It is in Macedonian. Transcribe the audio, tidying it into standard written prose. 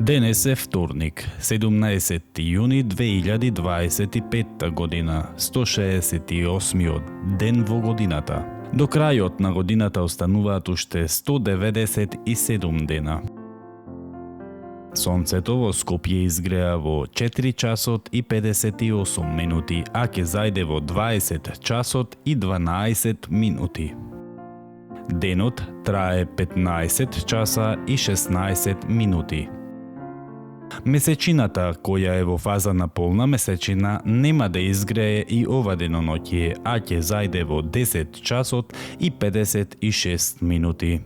Денес е вторник, 17 јуни 2025 година, 168 ден во годината. До крајот на годината остануваат уште 197 дена. Сонцето во Скопје изгреа во 4 часот и 58 минути, а ќе зајде во 20 часот и 12 минути. Денот трае 15 часа и 16 минути. Месечината, која е во фаза на полна месечина, нема да изгрее и ова деноноќе, а ќе зајде во 10 часот и 56 минути.